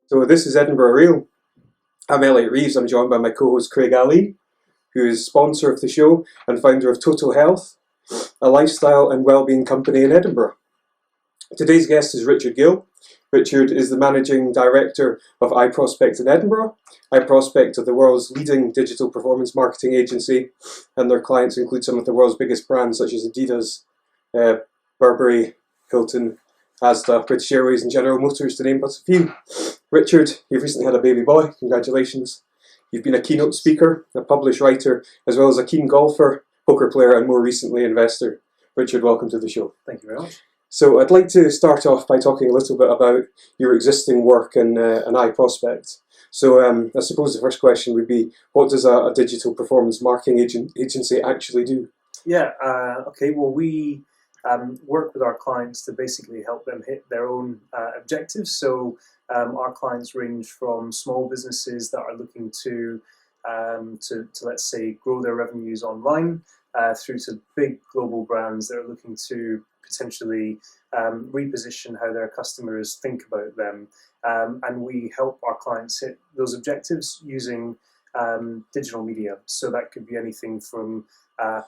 So this is Edinburgh Real. I'm Elliot Reeves. I'm joined by my co-host Craig Ali, who is sponsor of the show and founder of Total Health, a lifestyle and wellbeing company in Edinburgh. Today's guest is Richard Gill. Richard is the managing director of iProspect in Edinburgh. iProspect are the world's leading digital performance marketing agency, and their clients include some of the world's biggest brands such as Adidas, Burberry, Hilton, Asda, British Airways and General Motors, to name but a few. Richard, you've recently had a baby boy. Congratulations. You've been a keynote speaker, a published writer, as well as a keen golfer, poker player, and more recently, investor. Richard, welcome to the show. Thank you very much. So I'd like to start off by talking a little bit about your existing work in iProspect. So I suppose the first question would be, what does a digital performance marketing agency actually do? Yeah, okay, well, we work with our clients to basically help them hit their own objectives. So our clients range from small businesses that are looking to let's say, grow their revenues online, through to big global brands that are looking to potentially reposition how their customers think about them. And we help our clients hit those objectives using digital media. So that could be anything from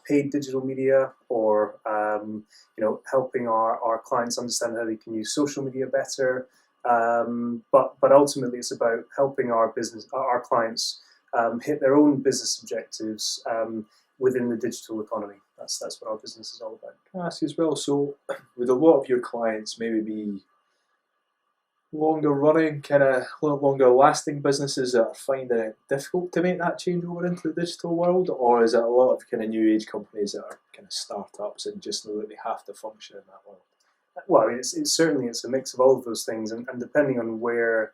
paid digital media, or helping our clients understand how they can use social media better. But ultimately, it's about helping our clients hit their own business objectives within the digital economy. That's what our business is all about. Can I ask you as well, so would a lot of your clients maybe be longer running, kind of longer lasting businesses that are finding it difficult to make that change over into the digital world, or is it a lot of kind of new age companies that are kind of startups and just know that they have to function in that world? Well, I mean, it's a mix of all of those things, and depending on where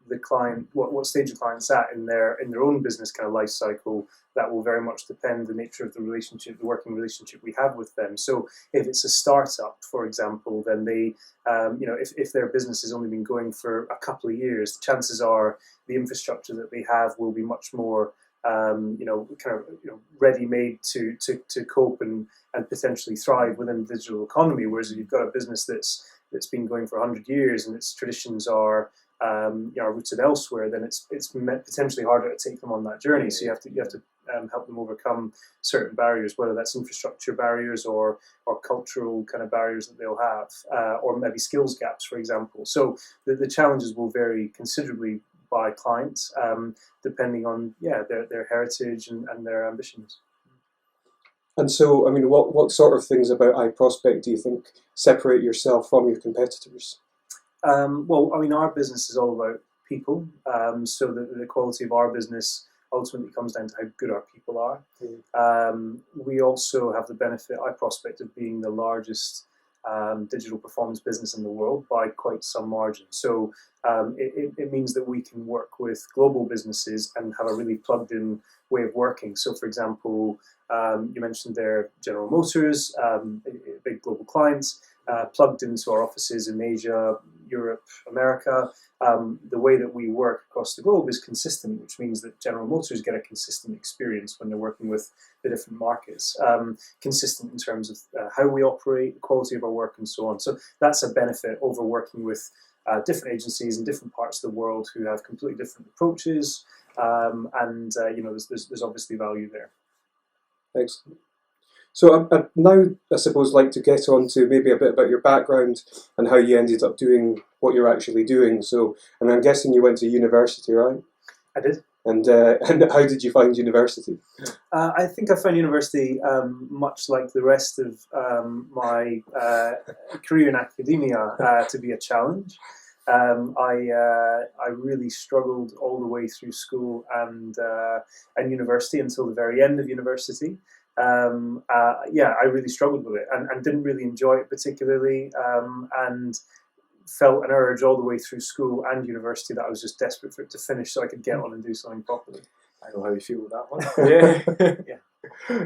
the client, what stage the client's at in their own business kind of life cycle, that will very much depend the nature of the relationship, the working relationship we have with them. So if it's a startup, for example, then they, if their business has only been going for a couple of years, the chances are the infrastructure that they have will be much more ready-made to cope and potentially thrive within the digital economy. Whereas if you've got a business that's been going for 100 years and its traditions are rooted elsewhere, then it's potentially harder to take them on that journey. So you have to help them overcome certain barriers, whether that's infrastructure barriers or cultural kind of barriers that they'll have, or maybe skills gaps, for example. So the challenges will vary considerably by clients, depending on their heritage and their ambitions. And so, I mean, what sort of things about iProspect do you think separate yourself from your competitors? Well, I mean, our business is all about people, so the quality of our business ultimately comes down to how good our people are. We also have the benefit, iProspect, of being the largest digital performance business in the world by quite some margin. So it means that we can work with global businesses and have a really plugged-in way of working. So, for example, you mentioned there General Motors, big global clients, plugged into our offices in Asia, Europe, America. The way that we work across the globe is consistent, which means that General Motors get a consistent experience when they're working with the different markets, consistent in terms of how we operate, the quality of our work, and so on. So that's a benefit over working with different agencies in different parts of the world who have completely different approaches, there's obviously value there. Excellent. So I'd now, I suppose, like to get on to maybe a bit about your background and how you ended up doing what you're actually doing. So, and I'm guessing you went to university, right? I did. And how did you find university? I think I found university, much like the rest of my career in academia, to be a challenge. I really struggled all the way through school and university until the very end of university. I really struggled with it and didn't really enjoy it particularly, and felt an urge all the way through school and university that I was just desperate for it to finish so I could get on and do something properly. I know how you feel with that one.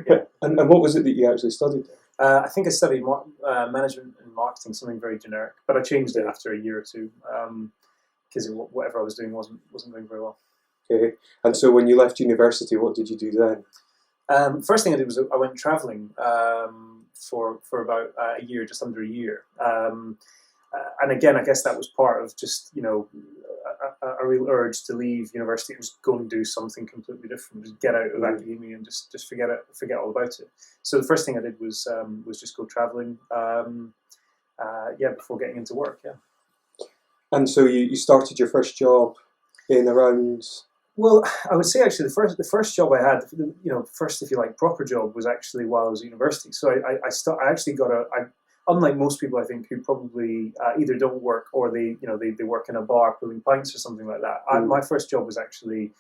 Yeah. And what was it that you actually studied? I think I studied management and marketing, something very generic, but I changed it after a year or two because whatever I was doing wasn't going very well. Okay. And so when you left university, what did you do then? First thing I did was I went travelling for about a year, just under a year. And again, I guess that was part of just, a real urge to leave university and just go and do something completely different, just get out of academia and just forget all about it. So the first thing I did was just go traveling. Before getting into work. Yeah. And so you started your first job in around. Well, I would say actually the first job I had, first if you like proper job, was actually while I was at university. So I actually got unlike most people I think who probably either don't work or they work in a bar pulling pints or something like that. My first job was actually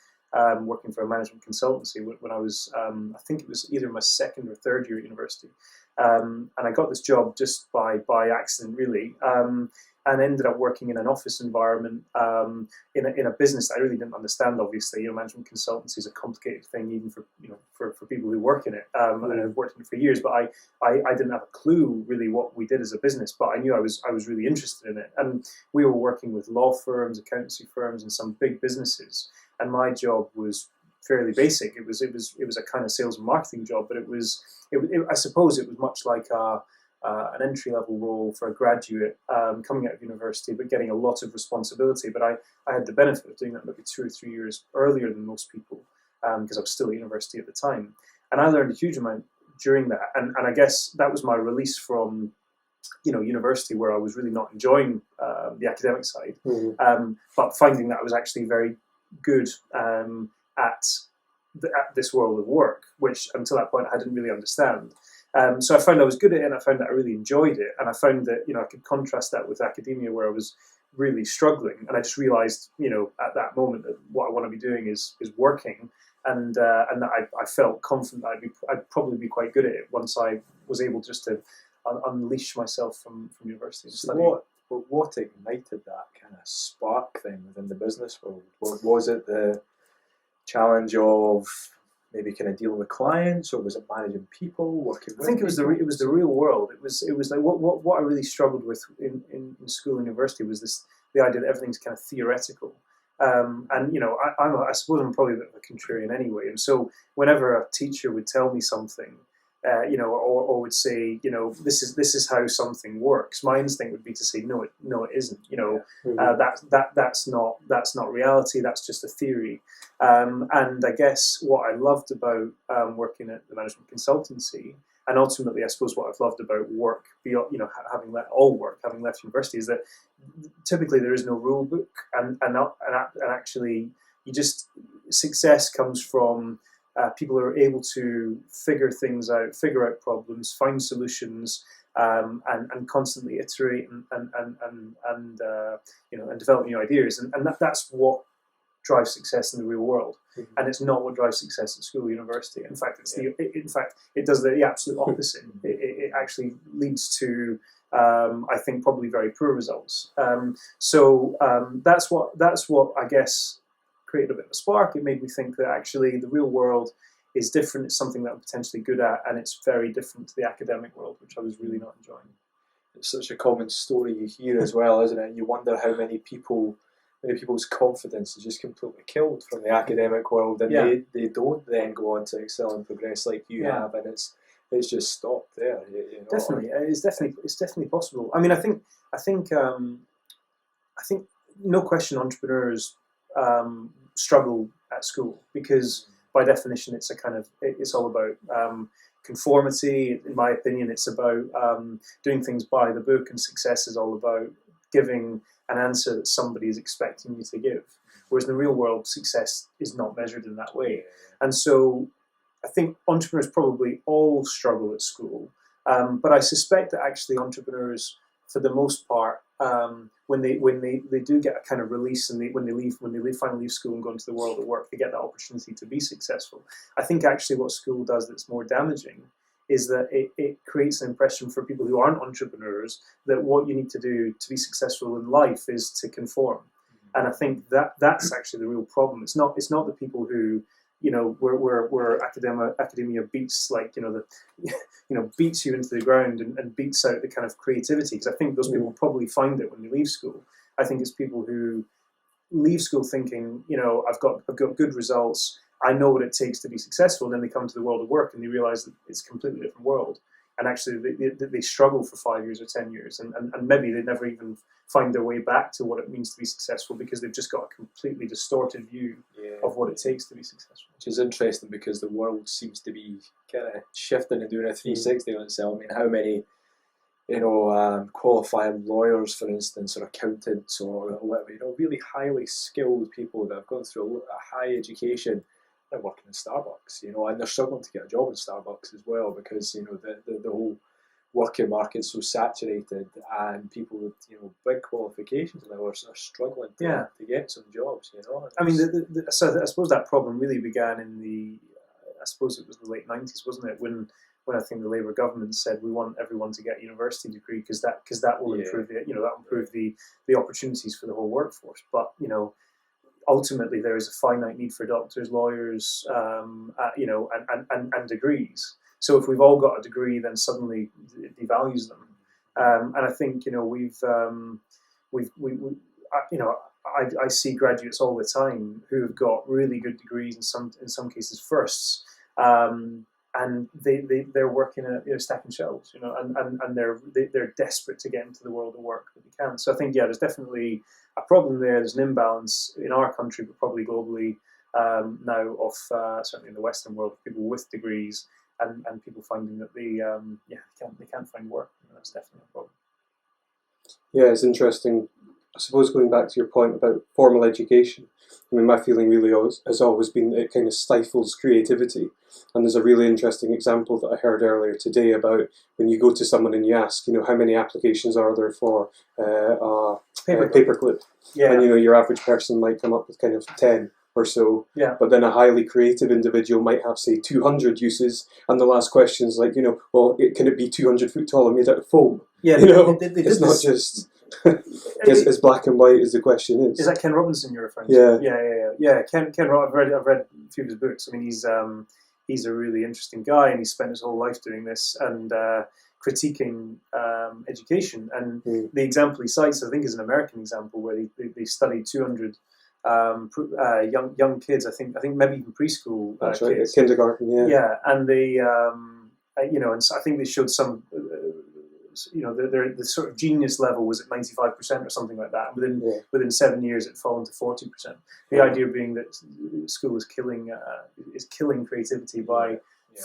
working for a management consultancy when I was I think it was either my second or third year at university, and I got this job just by accident really. And ended up working in an office environment in a business that I really didn't understand. Obviously, management consultancy is a complicated thing, even for people who work in it. And I've worked in it for years, but I didn't have a clue really what we did as a business. But I knew I was really interested in it, and we were working with law firms, accountancy firms, and some big businesses. And my job was fairly basic. It was a kind of sales and marketing job, but I suppose it was much like an entry-level role for a graduate coming out of university, but getting a lot of responsibility. But I had the benefit of doing that maybe 2 or 3 years earlier than most people, because I was still at university at the time. And I learned a huge amount during that. And I guess that was my release from university, where I was really not enjoying the academic side, but finding that I was actually very good at this world of work, which until that point I didn't really understand. So I found I was good at it, and I found that I really enjoyed it, and I found that I could contrast that with academia, where I was really struggling. And I just realised, at that moment, that what I want to be doing is working, and that I felt confident that I'd probably be quite good at it once I was able just to unleash myself from university and study. What ignited that kind of spark then within the business world? Was it the challenge of maybe kind of dealing with clients, or was it managing people, working with I think it was the real world. It was like what I really struggled with in school and university was the idea that everything's kind of theoretical. I suppose I'm probably a bit of a contrarian anyway, and so whenever a teacher would tell me something, or would say, this is how something works, my instinct would be to say, no, it isn't. That's not reality. That's just a theory. And I guess what I loved about working at the management consultancy, and ultimately, I suppose what I've loved about work, beyond having left university, is that typically there is no rule book, and actually, success comes from people who are able to figure things out, figure out problems, find solutions, and constantly iterate and develop new ideas, and that's what drives success in the real world. And it's not what drives success at school or university. In fact, it does the absolute opposite. It actually leads to I think probably very poor results. So that's what I guess created a bit of a spark. It made me think that actually the real world is different. It's something that I'm potentially good at, and it's very different to the academic world, which I was really not enjoying. It's such a common story you hear as well, isn't it? You wonder how many people's confidence is just completely killed from the academic world, and they don't then go on to excel and progress like you have, and it's just stopped there. Definitely, it's definitely possible. I mean, I think no question entrepreneurs struggle at school, because by definition it's all about conformity. In my opinion, it's about doing things by the book, and success is all about giving an answer that somebody is expecting you to give. Whereas in the real world, success is not measured in that way. And so I think entrepreneurs probably all struggle at school, but I suspect that actually entrepreneurs, for the most part, when they do get a kind of release, and when they finally leave school and go into the world of work, they get that opportunity to be successful. I think actually what school does that's more damaging is that it creates an impression for people who aren't entrepreneurs that what you need to do to be successful in life is to conform. And I think that's actually the real problem. It's not the people who where academia beats beats you into the ground and beats out the kind of creativity, because I think those people probably find it when they leave school. I think it's people who leave school thinking, I've got good results, I know what it takes to be successful, and then they come to the world of work and they realise that it's a completely different world. and actually they struggle for 5 years or 10 years, and maybe they never even find their way back to what it means to be successful because they've just got a completely distorted view of what it takes to be successful. Which is interesting because the world seems to be kind of shifting and doing a 360 on itself. I mean, how many qualified lawyers, for instance, or accountants or whatever, really highly skilled people that have gone through a high education, they're working in Starbucks, and they're struggling to get a job in Starbucks as well because, the whole working market's so saturated and people with, big qualifications now are struggling to get some jobs, I mean, so I suppose that problem really began in I suppose it was the late 90s, wasn't it, when I think the Labour government said we want everyone to get a university degree because that will improve that will improve the opportunities for the whole workforce. But ultimately there is a finite need for doctors, lawyers, and degrees. So if we've all got a degree, then suddenly it devalues them. And I think I see graduates all the time who have got really good degrees, in some cases firsts. And they're working at stacking shelves, and they're desperate to get into the world of work, but they can't. So I think there's definitely a problem there. There's an imbalance in our country, but probably globally now of certainly in the Western world, people with degrees and people finding that they can't find work. That's definitely a problem. Yeah, it's interesting. I suppose going back to your point about formal education, I mean, my feeling really has always been that it kind of stifles creativity. And there's a really interesting example that I heard earlier today about when you go to someone and you ask, how many applications are there for a paperclip? Yeah. And, your average person might come up with kind of 10 or so. Yeah. But then a highly creative individual might have, say, 200 uses. And the last question is like, can it be 200 foot tall and made out of foam? Yeah. It's not just... as black and white as the question is. Is that Ken Robinson you're referring to? Yeah. Ken I've read a few of his books. I mean, he's a really interesting guy, and he's spent his whole life doing this and critiquing education. And the example he cites, I think, is an American example where they studied 200 young kids. I think maybe even preschool That's right, kids, kindergarten. Yeah, and they and so I think they showed some. The sort of genius level was at 95% or something like that. Within 7 years, it fallen to 40%. The idea being that school is killing creativity by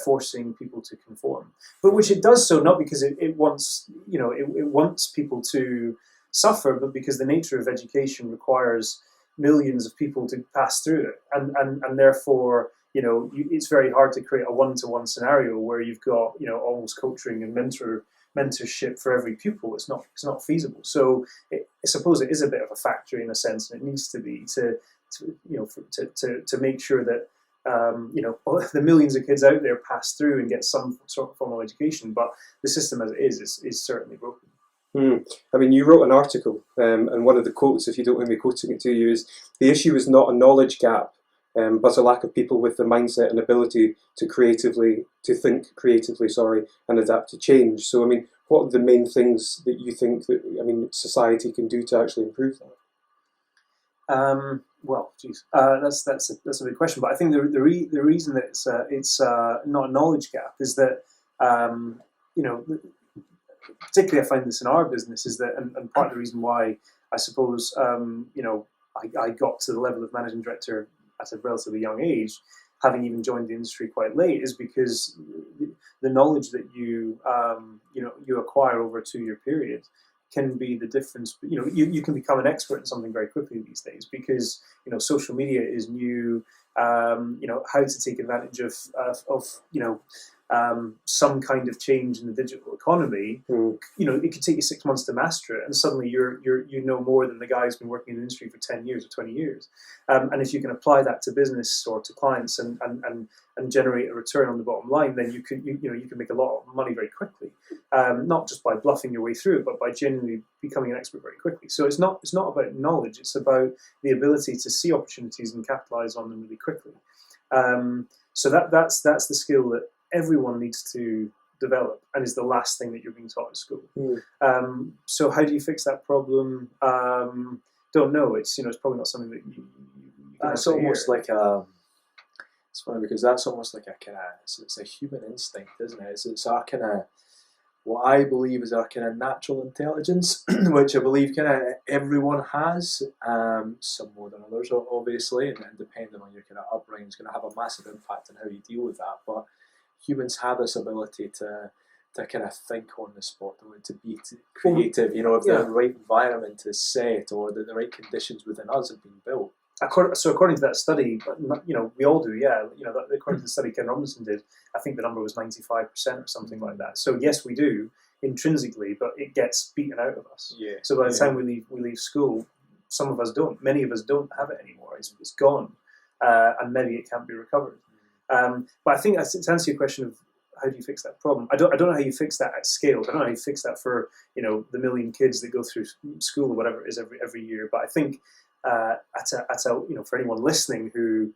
forcing people to conform, but which it does so not because it wants it wants people to suffer, but because the nature of education requires millions of people to pass through it, and therefore. It's very hard to create a one-to-one scenario where you've got almost coaching and mentorship for every pupil. It's not feasible. So I suppose it is a bit of a factory in a sense, and it needs to be to make sure that the millions of kids out there pass through and get some sort of formal education. But the system as it is certainly broken. I mean, you wrote an article, and one of the quotes, if you don't mind me quoting it to you, is the issue is not a knowledge gap. But a lack of people with the mindset and ability to think creatively, and adapt to change. So, I mean, what are the main things that you think that society can do to actually improve that? That's a big question. But I think the reason that it's not a knowledge gap is that particularly I find this in our business is that, and part of the reason why I suppose I got to the level of managing director at a relatively young age, having even joined the industry quite late, is because the knowledge that you acquire over a 2-year period can be the difference. You can become an expert in something very quickly these days because social media is new. How to take advantage of some kind of change in the digital economy. It could take you 6 months to master it, and suddenly you know more than the guy who's been working in the industry for 10 years or 20 years. And if you can apply that to business or to clients and generate a return on the bottom line, then you can make a lot of money very quickly. Not just by bluffing your way through it, but by genuinely becoming an expert very quickly. So it's not about knowledge; it's about the ability to see opportunities and capitalize on them really quickly. So that's the skill that everyone needs to develop, and is the last thing that you're being taught at school. So how do you fix that problem? Don't know. It's probably not something that you that's almost like it's funny because that's almost like a kind of it's a human instinct, isn't it? It's our kind of what I believe is our kind of natural intelligence, which I believe kind of everyone has, some more than others, obviously, and depending on your kind of upbringing, is going to have a massive impact on how you deal with that. But humans have this ability to kind of think on the spot, to be creative. You know, if the right environment is set or the right conditions within us have been built. So according to that study, you know, we all do, yeah. You know, according to the study Ken Robinson did, I think the number was 95% or something like that. So yes, we do intrinsically, but it gets beaten out of us. Yeah. So by the time we leave school, some of us don't. Many of us don't have it anymore. It's gone, and maybe it can't be recovered. But I think to answer your question of how do you fix that problem, I don't know how you fix that at scale. I don't know how you fix that for, you know, the million kids that go through school or whatever it is every year. But I think you know, for anyone listening who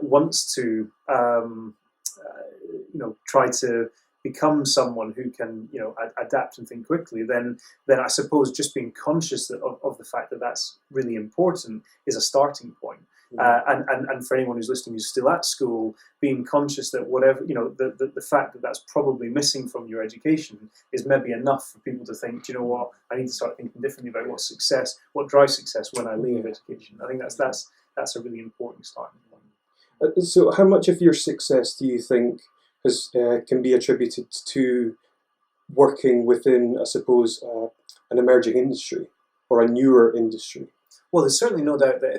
wants to you know, try to become someone who can, you know, adapt and think quickly, then I suppose just being conscious of the fact that that's really important is a starting point. And for anyone who's listening who's still at school, being conscious that whatever, you know, the fact that that's probably missing from your education is maybe enough for people to think, do you know what, I need to start thinking differently about what drives success when I leave education. I think that's a really important starting point. So how much of your success do you think can be attributed to working within, I suppose, an emerging industry or a newer industry? Well, there's certainly no doubt that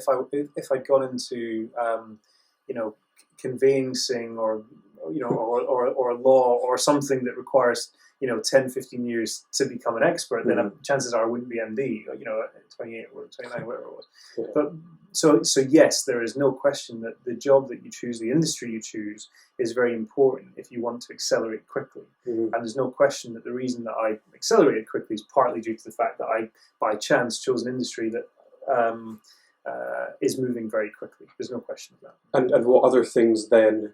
if I'd gone into you know, conveyancing or, you know, or law or something that requires, you know, 10, 15 years to become an expert, then chances are I wouldn't be MD, you know, at 28 or 29, whatever it was. Yeah. But so yes, there is no question that the job that you choose, the industry you choose, is very important if you want to accelerate quickly. And there's no question that the reason that I accelerated quickly is partly due to the fact that I, by chance, chose an industry that is moving very quickly. There's no question of that. And what other things then,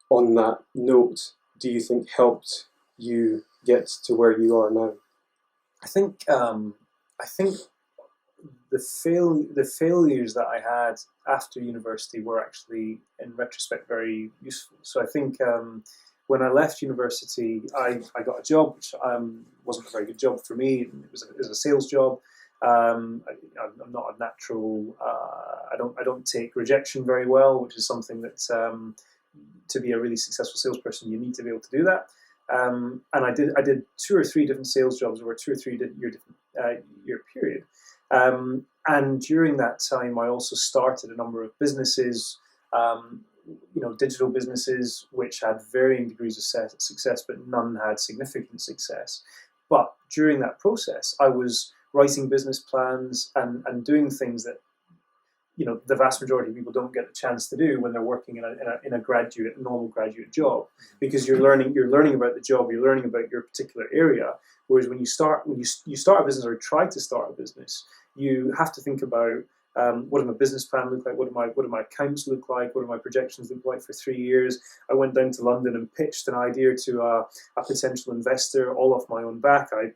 on that note, do you think helped you get to where you are now? I think the failures that I had after university were actually, in retrospect, very useful. So I think when I left university, I got a job which wasn't a very good job for me. It was a sales job. I'm not a natural. I don't take rejection very well, which is something that to be a really successful salesperson, you need to be able to do that. And I did 2 or 3 different sales jobs over a 2 or 3 year period. And during that time, I also started a number of businesses, you know, digital businesses, which had varying degrees of success, but none had significant success. But during that process, I was writing business plans and doing things that, you know, the vast majority of people don't get a chance to do when they're working in a normal graduate job, because you're learning about the job, you're learning about your particular area. Whereas when you start a business or try to start a business, you have to think about what does my business plan look like? What do my accounts look like? What do my projections look like for 3 years? I went down to London and pitched an idea to a potential investor, all off my own back. I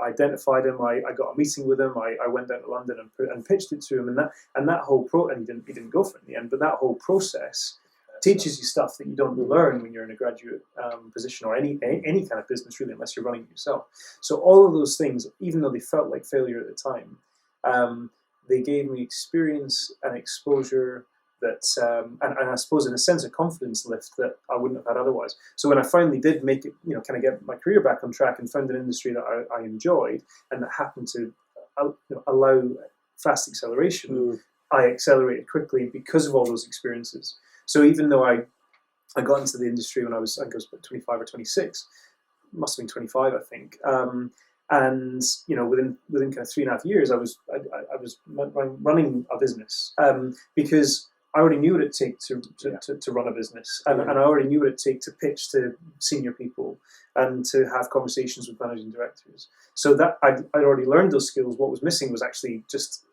identified him. I got a meeting with him. I went down to London and pitched it to him. And that whole and he didn't go for it in the end. But that whole process teaches you stuff that you don't learn when you're in a graduate position or any kind of business, really, unless you're running it yourself. So all of those things, even though they felt like failure at the time, they gave me experience and exposure that, and I suppose in a sense, a confidence lift that I wouldn't have had otherwise. So when I finally did make it, you know, kind of get my career back on track and found an industry that I enjoyed and that happened to allow fast acceleration, I accelerated quickly because of all those experiences. So even though I got into the industry when I was 25 or 26, must have been 25, I think. And you know, within kind of 3.5 years, I was running a business because I already knew what it'd take to run a business, and I already knew what it'd take to pitch to senior people and to have conversations with managing directors. So that I'd already learned those skills. What was missing was actually just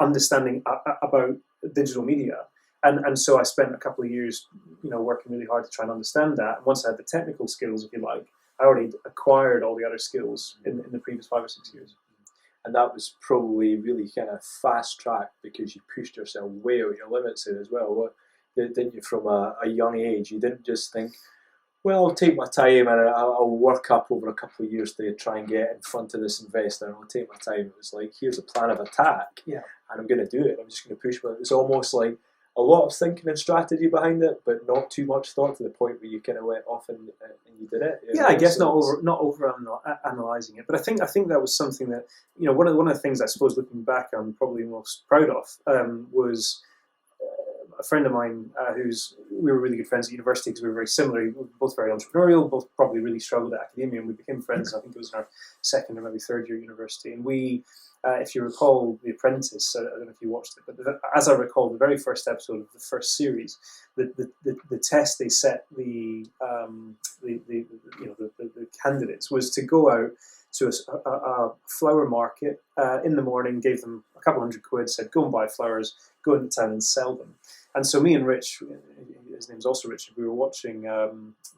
understanding about digital media. And so I spent a couple of years, you know, working really hard to try and understand that. And once I had the technical skills, if you like, I already acquired all the other skills in the previous 5 or 6 years. And that was probably really kind of fast track because you pushed yourself way out your limits there as well. Didn't you, from a young age? You didn't just think, well, I'll take my time and I'll work up over a couple of years to try and get in front of this investor, and I'll take my time. It was like, here's a plan of attack, Yeah. and I'm going to do it. I'm just going to push. But it's almost like a lot of thinking and strategy behind it, but not too much thought to the point where you kind of went off and you did it. Yeah, I guess not over analyzing it, but I think that was something that, you know, one of the things I suppose looking back I'm probably most proud of was a friend of mine we were really good friends at university because we were very similar. We were both very entrepreneurial, both probably really struggled at academia, and we became friends. I think it was in our second or maybe third year at university, and we. If you recall The Apprentice, I don't know if you watched it, but as I recall, the very first episode of the first series, the test they set the candidates was to go out to a flower market in the morning, gave them a couple £100, said go and buy flowers, go into town and sell them. And so me and Rich, his name's also Richard, we were watching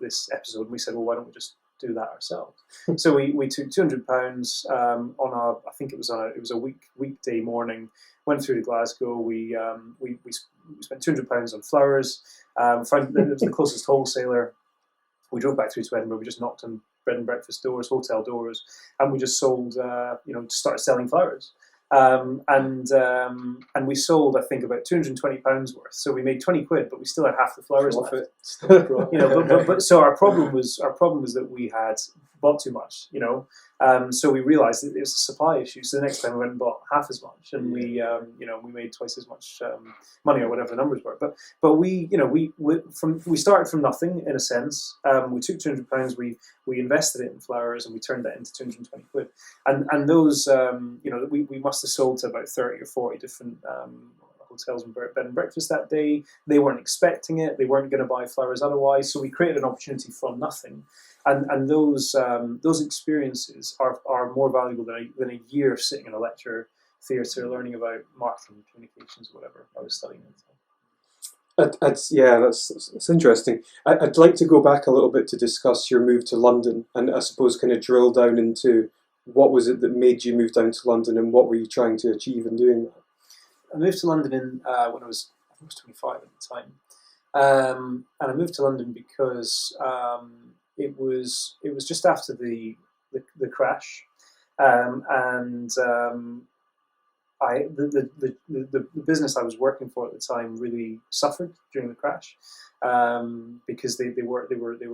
this episode and we said, well, why don't we just do that ourselves? So we took £200 on I think it was a weekday morning, went through to Glasgow. We spent £200 on flowers. Found it was the closest wholesaler. We drove back through to Edinburgh. We just knocked on bread and breakfast doors, hotel doors, and we just sold. Started selling flowers. And we sold, I think, about £220 worth. So we made £20, but we still had half the flowers left. But so our problem was that we had bought too much. So we realised that it was a supply issue. So the next time we went and bought half as much, and we made twice as much money or whatever the numbers were. But we started from nothing in a sense. We took £200, we invested it in flowers, and we turned that into £220. And those we must have sold to about 30 or 40 different hotels and bed and breakfast that day. They weren't expecting it. They weren't going to buy flowers otherwise. So we created an opportunity from nothing. And those experiences are more valuable than a year sitting in a lecture theatre learning about marketing, communications, whatever I was studying. That's interesting. I'd like to go back a little bit to discuss your move to London, and I suppose kind of drill down into what was it that made you move down to London, and what were you trying to achieve in doing that? I moved to London when I was 25 at the time, and I moved to London because it was just after the crash, and the business I was working for at the time really suffered during the crash because they were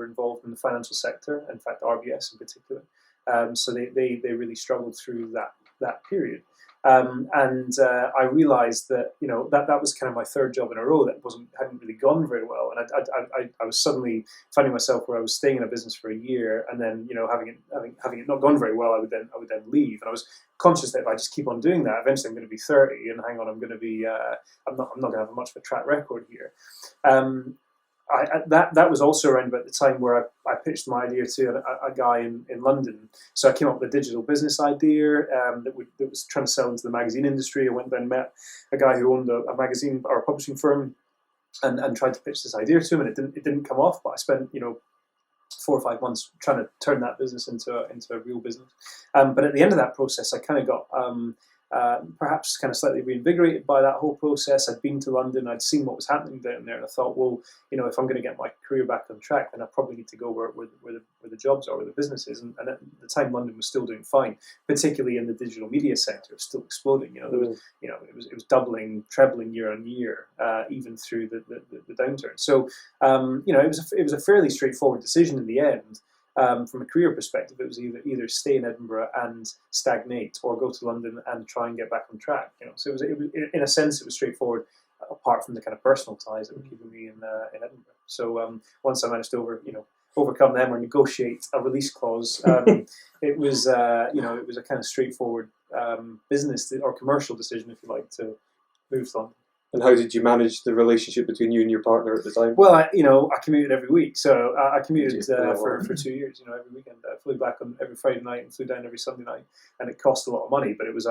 involved in the financial sector. In fact, RBS in particular. So they really struggled through that period. And I realised that that was kind of my third job in a row that hadn't really gone very well, and I was suddenly finding myself where I was staying in a business for a year, and then having it not gone very well, I would then leave, and I was conscious that if I just keep on doing that, eventually I'm going to be 30, and hang on, I'm going to be I'm not going to have much of a track record here. That was also around about the time where I pitched my idea to a guy in London. So I came up with a digital business idea that was trying to sell into the magazine industry. I went there and met a guy who owned a magazine or a publishing firm, and tried to pitch this idea to him, and it didn't come off. But I spent 4 or 5 months trying to turn that business into a real business. But at the end of that process, I kind of got perhaps kind of slightly reinvigorated by that whole process. I'd been to London, I'd seen what was happening down there, and I thought, well, if I'm going to get my career back on track, then I probably need to go where the jobs are, where the business is. And at the time, London was still doing fine, particularly in the digital media sector. It was still exploding. There was, it was doubling, trebling year on year, even through the downturn. So, it was a fairly straightforward decision in the end. From a career perspective, it was either stay in Edinburgh and stagnate, or go to London and try and get back on track. So it was in a sense it was straightforward, apart from the kind of personal ties that were keeping me in Edinburgh. So once I managed to overcome them or negotiate a release clause, it was it was a kind of straightforward business or commercial decision, if you like, to move to London. And how did you manage the relationship between you and your partner at the time? Well, I commuted every week, so I commuted for 2 years. Every weekend I flew back on every Friday night and flew down every Sunday night, and it cost a lot of money, but it was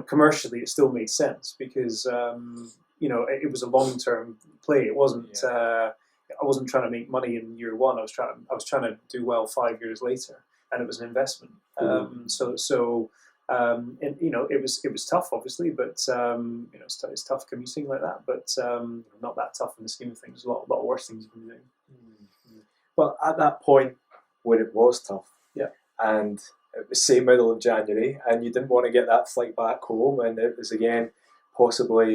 commercially it still made sense because it was a long-term play. It wasn't. I wasn't trying to make money in year one. I was trying to do well 5 years later, and it was an investment. It was tough, obviously, but it's tough commuting like that. But not that tough in the scheme of things. There's a lot worse things you can be doing. But at that point when it was tough, Yeah. and it was say middle of January, and you didn't want to get that flight back home, and it was again possibly,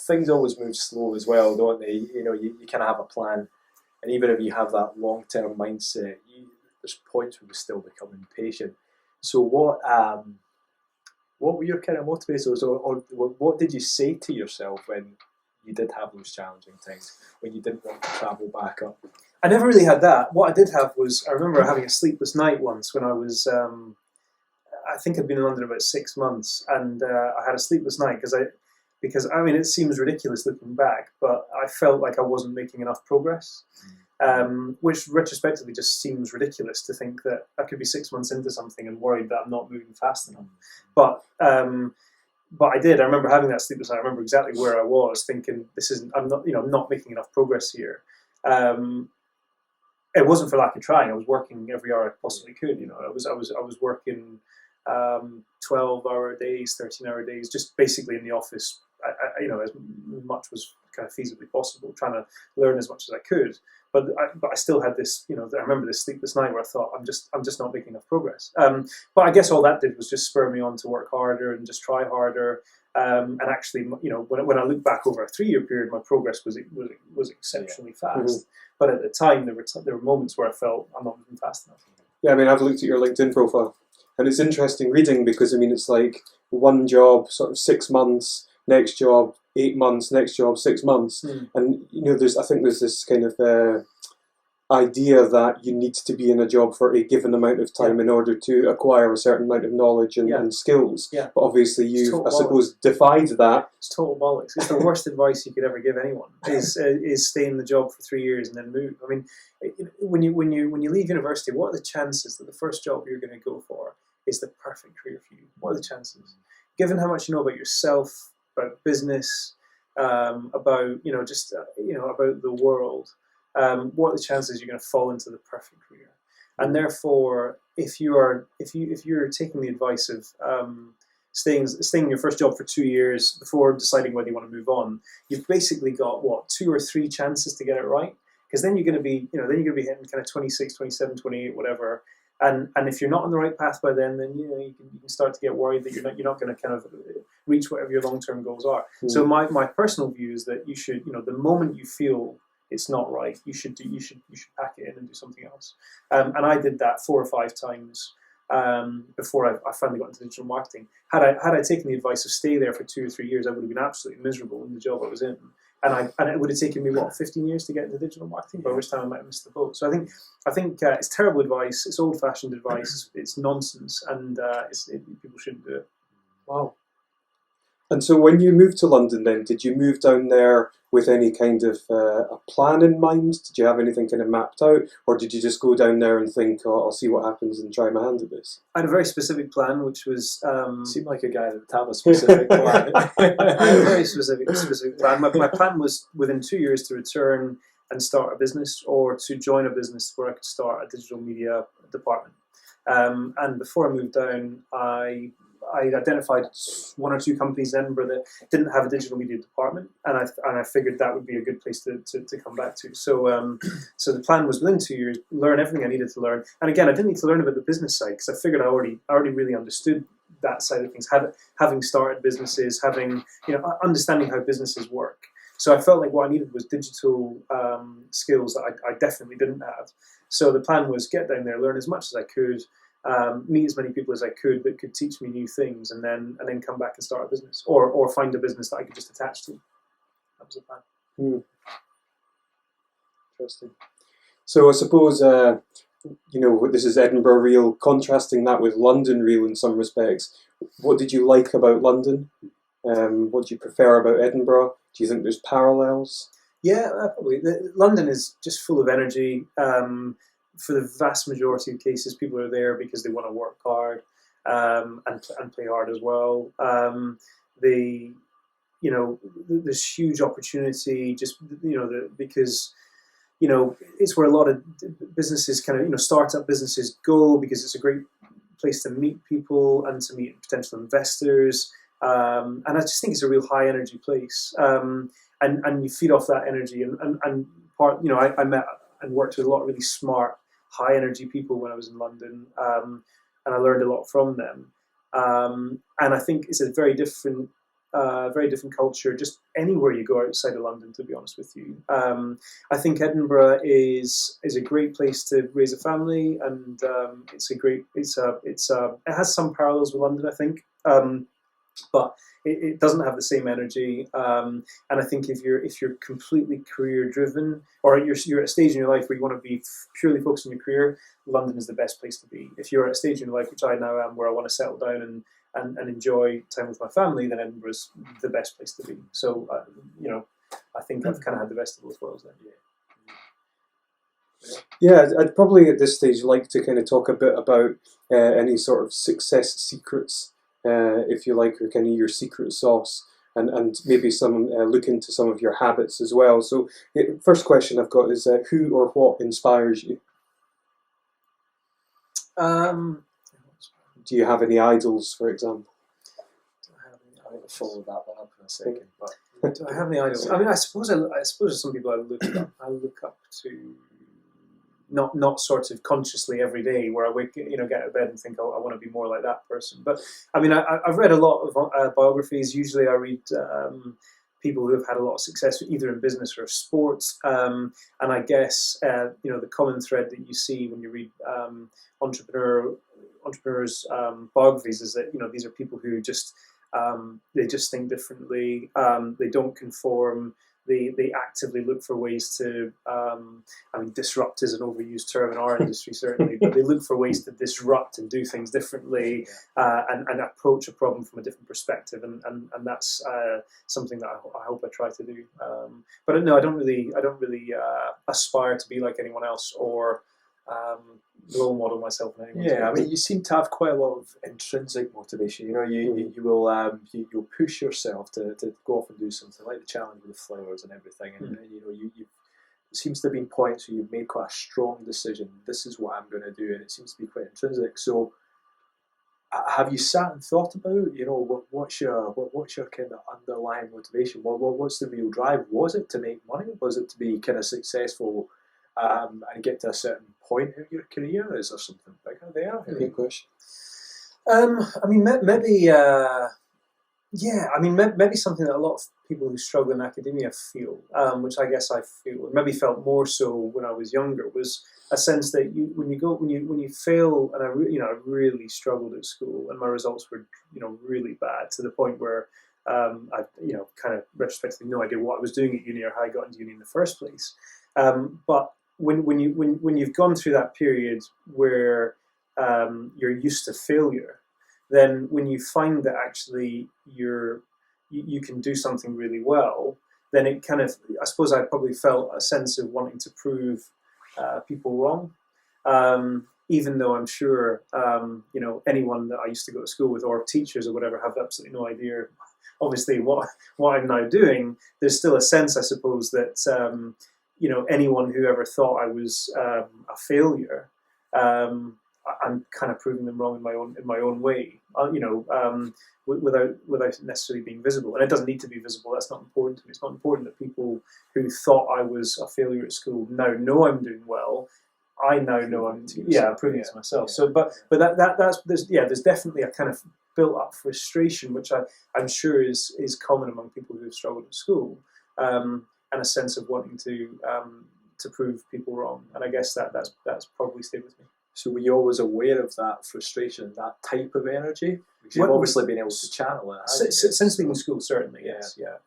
things always move slow as well, don't they? You kind of have a plan, and even if you have that long-term mindset, there's points where we still become impatient. So what were your kind of motivators, or what did you say to yourself when you did have those challenging times, when you didn't want to travel back up? I never really had that. What I did have was, I remember having a sleepless night once when I was, I think I'd been in London about 6 months, and I had a sleepless night because it seems ridiculous looking back, but I felt like I wasn't making enough progress, which retrospectively just seems ridiculous to think that I could be 6 months into something and worried that I'm not moving fast enough. But I did. I remember having that sleepless night. I remember exactly where I was, thinking, I'm not making enough progress here. It wasn't for lack of trying. I was working every hour I possibly could. I was working 12-hour days, 13-hour days, just basically in the office. As much was kind of feasibly possible, trying to learn as much as I could. But I still had this. I remember this sleepless night where I thought, I'm just not making enough progress. But I guess all that did was just spur me on to work harder and just try harder. And actually, when I look back over a 3-year period, my progress was exceptionally fast. Mm-hmm. But at the time, there were moments where I felt I'm not moving fast enough. Yeah, I've looked at your LinkedIn profile, and it's interesting reading because it's like one job, sort of 6 months, next job 8 months, next job 6 months, and I think there's this kind of idea that you need to be in a job for a given amount of time in order to acquire a certain amount of knowledge and skills. Yeah. But obviously you've, I suppose, defied that. It's total bollocks. It's the worst advice you could ever give anyone, is stay in the job for 3 years and then move. When you leave university, what are the chances that the first job you're going to go for is the perfect career for you? What are the chances? Given how much you know about yourself, about business, about the world, what are the chances you're going to fall into the perfect career? And therefore, if you're taking the advice of staying in your first job for 2 years before deciding whether you want to move on, you've basically got 2 or 3 chances to get it right. Because then you're going to be hitting kind of 26, 27, 28, whatever. And if you're not on the right path by then you can start to get worried that you're not going to kind of reach whatever your long-term goals are. So my personal view is that you should, the moment you feel it's not right, you should pack it in and do something else. And I did that 4 or 5 times before I finally got into digital marketing. Had I taken the advice of stay there for 2 or 3 years, I would have been absolutely miserable in the job I was in. And it would have taken me 15 years to get into digital marketing, by which time I might have missed the boat. So I think it's terrible advice. It's old-fashioned advice. It's nonsense, and people shouldn't do it. Wow. And so when you moved to London, then did you move down there with any kind of a plan in mind? Did you have anything kind of mapped out, or did you just go down there and think, I'll see what happens and try my hand at this? I had a very specific plan, which was seemed like a guy that would have a specific plan. I had a very specific plan. My plan was within 2 years to return and start a business, or to join a business where I could start a digital media department. And before I moved down, I identified 1 or 2 companies in Edinburgh that didn't have a digital media department, and I figured that would be a good place to come back to. So so the plan was within 2 years, learn everything I needed to learn. And again, I didn't need to learn about the business side, because I figured I already really understood that side of things, having started businesses, understanding how businesses work. So I felt like what I needed was digital skills that I definitely didn't have. So the plan was get down there, learn as much as I could, meet as many people as I could that could teach me new things, and then come back and start a business, or find a business that I could just attach to. That was the plan. Interesting. So I suppose this is Edinburgh real, contrasting that with London real in some respects. What did you like about London? What do you prefer about Edinburgh? Do you think there's parallels? Yeah, probably. London is just full of energy. For the vast majority of cases, people are there because they want to work hard and play hard as well. There's huge opportunity because it's where a lot of businesses startup businesses go, because it's a great place to meet people and to meet potential investors. And I just think it's a real high energy place. And you feed off that energy. And part, I met and worked with a lot of really smart, high energy people when I was in London, and I learned a lot from them. And I think it's a very different culture just anywhere you go outside of London, to be honest with you. I think Edinburgh is a great place to raise a family, and it has some parallels with London, I think, but it doesn't have the same energy. And I think if you're completely career driven, or you're at a stage in your life where you want to be purely focused on your career, London is the best place to be. If you're at a stage in your life, which I now am, where I want to settle down and enjoy time with my family, then Edinburgh's the best place to be. So, I think I've kind of had the best of both worlds then. Yeah, I'd probably at this stage like to kind of talk a bit about any sort of success secrets, if you like, or kind of your secret sauce, and maybe some look into some of your habits as well. So, first question I've got is who or what inspires you? Do you have any idols, for example? I'll follow that one up in a second. But do I have any idols? I mean, I suppose there's some people I look up to, not sort of consciously every day, where I get out of bed and think, oh, I want to be more like that person. But I mean, I've read a lot of biographies. Usually, I read people who have had a lot of success, either in business or sports. And I guess the common thread that you see when you read entrepreneurs' biographies is that these are people who just they just think differently. They don't conform. They actively look for ways to. Disrupt is an overused term in our industry, certainly, but they look for ways to disrupt and do things differently, and approach a problem from a different perspective, and that's something that I hope I try to do. But no, I don't really aspire to be like anyone else or role model myself in any way. Yeah, I mean, you seem to have quite a lot of intrinsic motivation. You will you'll push yourself to go off and do something like the challenge with the flowers and everything. And you it seems to have been points where you've made quite a strong decision. This is what I'm going to do, and it seems to be quite intrinsic. So, have you sat and thought about what's your kind of underlying motivation? What's the real drive? Was it to make money? Was it to be kind of successful? And get to a certain point in your career? Is there something bigger there? Good question. I mean, maybe maybe something that a lot of people who struggle in academia feel, which I guess I feel, and maybe felt more so when I was younger, was a sense that when you fail, and I really struggled at school, and my results were really bad, to the point where I kind of retrospectively no idea what I was doing at uni or how I got into uni in the first place. But when you've gone through that period where you're used to failure, then when you find that actually you can do something really well, then it kind of, I suppose I probably felt a sense of wanting to prove people wrong. Even though I'm sure anyone that I used to go to school with, or teachers or whatever, have absolutely no idea obviously what I'm now doing. There's still a sense, I suppose, that anyone who ever thought I was a failure, I'm kind of proving them wrong in my own way, without necessarily being visible. And it doesn't need to be visible. That's not important to me. It's not important that people who thought I was a failure at school now know I'm doing well. I now know I'm proving it to myself. So, but there's definitely a kind of built up frustration, which I'm sure is common among people who have struggled at school. And a sense of wanting to prove people wrong, and I guess that's probably stayed with me. So were you always aware of that frustration, that type of energy? Because you've obviously been able to channel it. Since leaving school, certainly, yes, yeah.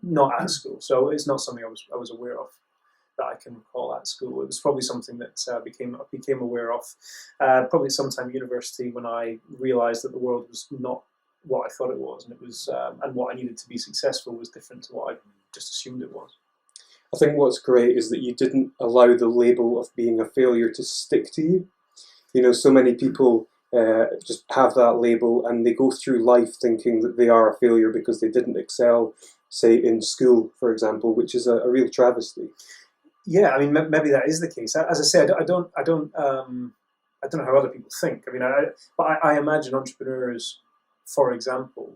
Not at school, so it's not something I was aware of that I can recall at school. It was probably something that became aware of probably sometime at university, when I realised that the world was not what I thought it was, and it was, and what I needed to be successful was different to what I just assumed it was. I think what's great is that you didn't allow the label of being a failure to stick to you. So many people just have that label, and they go through life thinking that they are a failure because they didn't excel, say, in school, for example, which is a real travesty. Yeah, I mean, maybe that is the case. As I say, I don't know how other people think. I mean, but I imagine entrepreneurs, for example,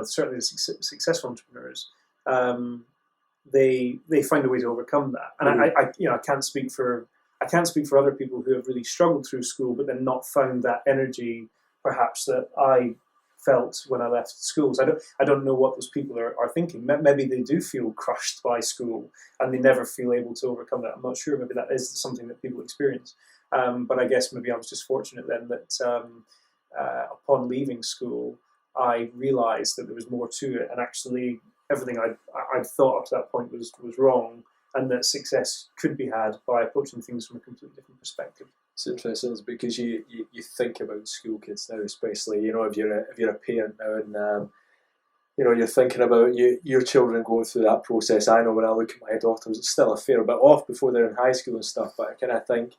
certainly the successful entrepreneurs, they find a way to overcome that. And I can't speak for other people who have really struggled through school, but then not found that energy, perhaps, that I felt when I left schools. I don't know what those people are thinking. Maybe they do feel crushed by school and they never feel able to overcome that. I'm not sure. Maybe that is something that people experience. But I guess maybe I was just fortunate then that upon leaving school, I realised that there was more to it, and actually everything I'd thought up to that point was wrong, and that success could be had by approaching things from a completely different perspective. It's interesting because you think about school kids now, especially, if you're a parent now, and you're thinking about your children going through that process. I know when I look at my daughters, it's still a fair bit off before they're in high school and stuff, but I kind of think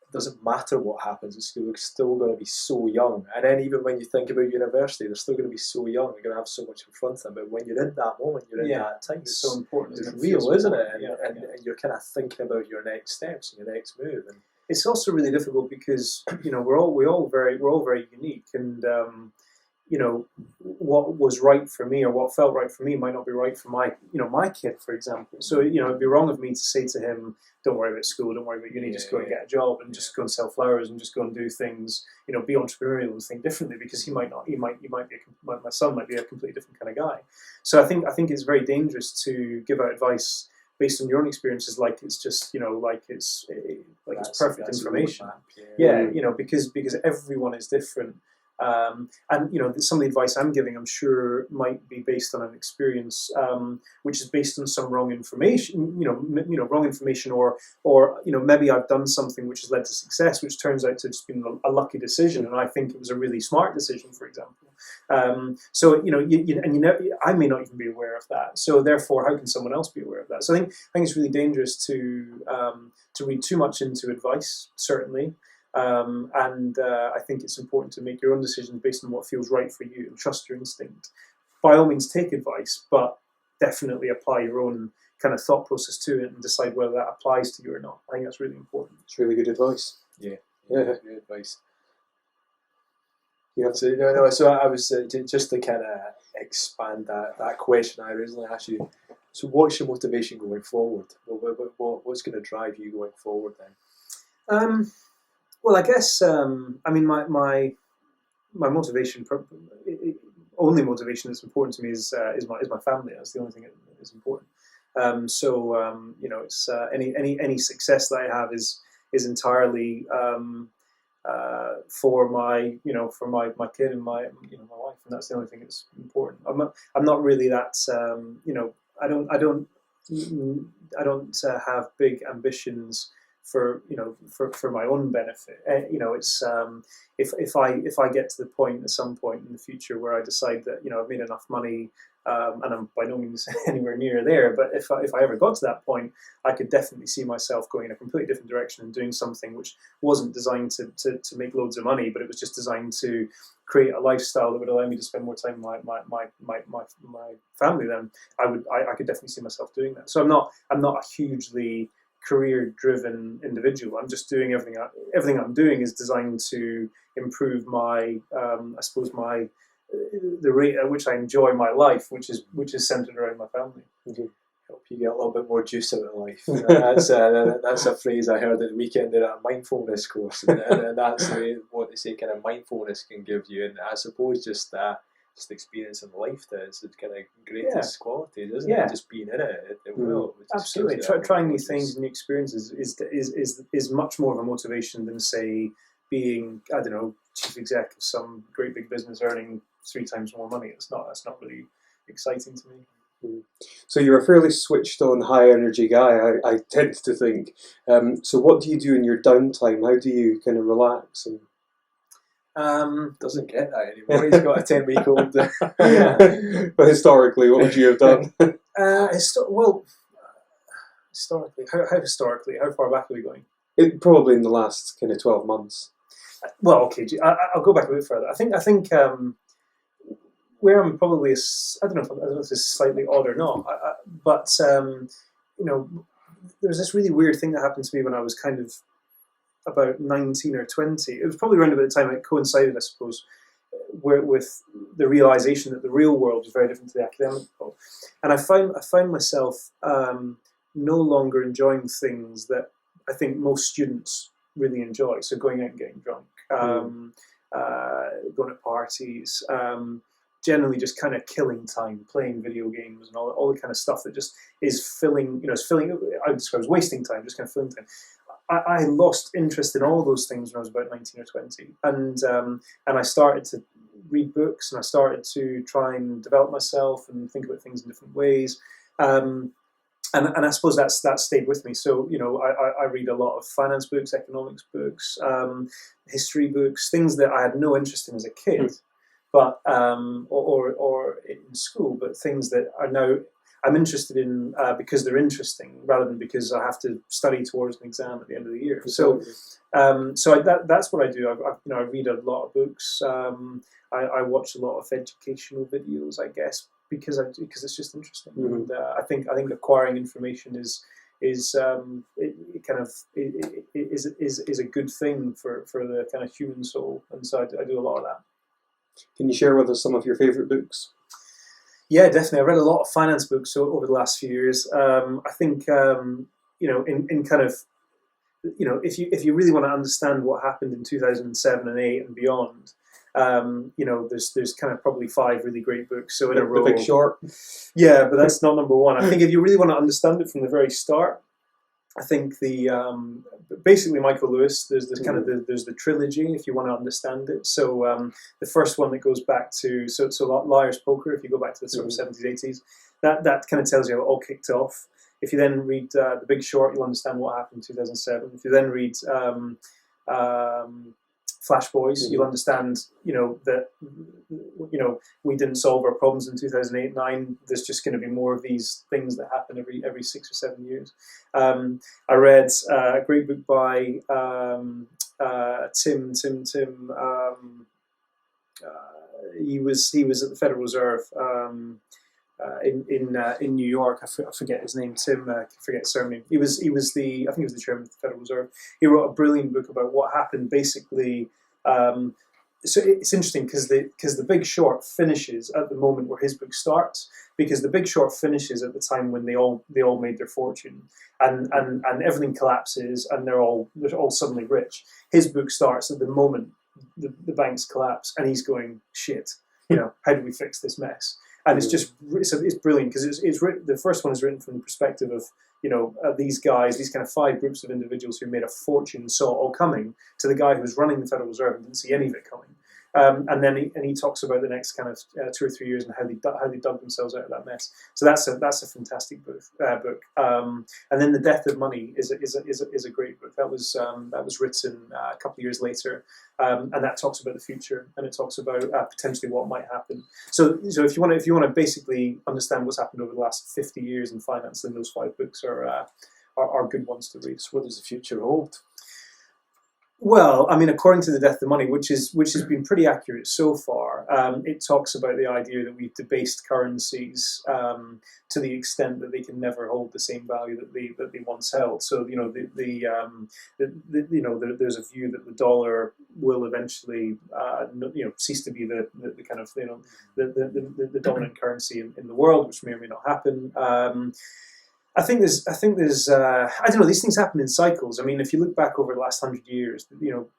it doesn't matter what happens in school, they're still going to be so young. And then even when you think about university, they're still going to be so young, they're going to have so much in front of them. But when you're in that moment, you're in that time, it's so important. It's real, isn't it? And you're kind of thinking about your next steps and your next move. And it's also really difficult because we're all very unique, and what was right for me or what felt right for me might not be right for my kid, for example. So it'd be wrong of me to say to him, "Don't worry about school, don't worry about uni, just go and get a job and just go and sell flowers and just go and do things, be entrepreneurial and think differently," because he might be my son might be a completely different kind of guy. So I think it's very dangerous to give out advice based on your own experiences, like it's just it's perfect information. Because everyone is different. And some of the advice I'm giving, I'm sure, might be based on an experience which is based on some wrong information. Wrong information, or maybe I've done something which has led to success, which turns out to just be a lucky decision, and I think it was a really smart decision, for example. I may not even be aware of that. So therefore, how can someone else be aware of that? So I think it's really dangerous to read too much into advice, certainly. I think it's important to make your own decisions based on what feels right for you and trust your instinct. By all means, take advice, but definitely apply your own kind of thought process to it and decide whether that applies to you or not. I think that's really important. It's really good advice. Yeah. Good advice. Yeah. So I was just to kind of expand that question I originally asked you. So what's your motivation going forward? What's going to drive you going forward then? Well, I guess my motivation, only motivation that's important to me is my family. That's the only thing that is important. It's any success that I have is entirely for my kid and my wife, and that's the only thing that's important. I'm not really that I don't have big ambitions for my own benefit. It's if I get to the point at some point in the future where I decide that I've made enough money, and I'm by no means anywhere near there, but if I ever got to that point, I could definitely see myself going in a completely different direction and doing something which wasn't designed to make loads of money, but it was just designed to create a lifestyle that would allow me to spend more time with my family. Then I could definitely see myself doing that. So I'm not a hugely career-driven individual. I'm just doing everything I'm doing is designed to improve my the rate at which I enjoy my life, which is centered around my family. Mm-hmm. Help you get a little bit more juice out of life. That's a phrase I heard at the weekend at a mindfulness course, and that's what they say kind of mindfulness can give you. And I suppose just experience in life that's the kind of greatest qualities, isn't it? Just being in it will. Absolutely. Trying new things and new experiences is much more of a motivation than, say, being, I don't know, chief exec of some great big business earning 3 times more money. That's not really exciting to me. So you're a fairly switched on, high energy guy, I tend to think. So what do you do in your downtime? How do you kind of relax? And doesn't get that anymore. He's got a 10-week-old. But historically, what would you have done? Historically, how far back are we going? Probably in the last kind of 12 months. Well, okay, I'll go back a bit further. I think where I'm probably, I don't know if this is slightly odd or not, but there was this really weird thing that happened to me when I was kind of about 19 or 20. It was probably around about the time it coincided, I suppose, with the realization that the real world is very different to the academic world, and I found myself no longer enjoying things that I think most students really enjoy. So going out and getting drunk, going to parties, generally just kind of killing time, playing video games, and all the kind of stuff that just is filling. I would describe as wasting time, just kind of filling time. I lost interest in all those things when I was about 19 or 20, and I started to read books, and I started to try and develop myself and think about things in different ways. And I suppose that stayed with me. So, I read a lot of finance books, economics books, history books, things that I had no interest in as a kid, but or in school, but things that are now I'm interested in because they're interesting, rather than because I have to study towards an exam at the end of the year. So, that's what I do. I read a lot of books. I watch a lot of educational videos, I guess, because it's just interesting. And I think acquiring information is a good thing for the kind of human soul, and so I do a lot of that. Can you share with us some of your favourite books? Yeah, definitely. I read a lot of finance books over the last few years. I think in kind of if you really want to understand what happened in 2007 and 8 and beyond. There's kind of probably 5 really great books. So in a row. The Big Short. Yeah, but that's not number one. I think if you really want to understand it from the very start, I think basically Michael Lewis. There's the trilogy if you want to understand it. So the first one that goes back to Liar's Poker. If you go back to the sort of 70s, 80s, that kind of tells you how it all kicked off. If you then read The Big Short, you'll understand what happened in 2007. If you then read Flash Boys, you'll understand, that we didn't solve our problems in 2008-9. There's just going to be more of these things that happen every 6 or 7 years. I read a great book by Tim. He was at the Federal Reserve in New York. I forget his name. Tim. I forget his surname. I think he was the chairman of the Federal Reserve. He wrote a brilliant book about what happened. Basically, so it's interesting because the Big Short finishes at the moment where his book starts. Because the Big Short finishes at the time when they all made their fortune, and everything collapses, and they're all suddenly rich. His book starts at the moment the banks collapse, and he's going, shit. How do we fix this mess? And it's brilliant because it's written, the first one is written from the perspective of these guys, these kind of 5 groups of individuals who made a fortune and saw it all coming, to the guy who was running the Federal Reserve and didn't see any of it coming. And then he talks about the next kind of 2 or 3 years and how they dug themselves out of that mess. So that's a fantastic book. And then The Death of Money is a great book. That was written a couple of years later, and that talks about the future, and it talks about potentially what might happen. So if you want to basically understand what's happened over the last 50 years in finance, then those 5 books are good ones to read. So what does the future hold? Well, I mean, according to The Death of Money, which has been pretty accurate so far, it talks about the idea that we've debased currencies to the extent that they can never hold the same value that they once held. So there's a view that the dollar will eventually cease to be the kind of the dominant currency in the world, which may or may not happen. I think there's I don't know, these things happen in cycles. I mean, if you look back over the last 100 years,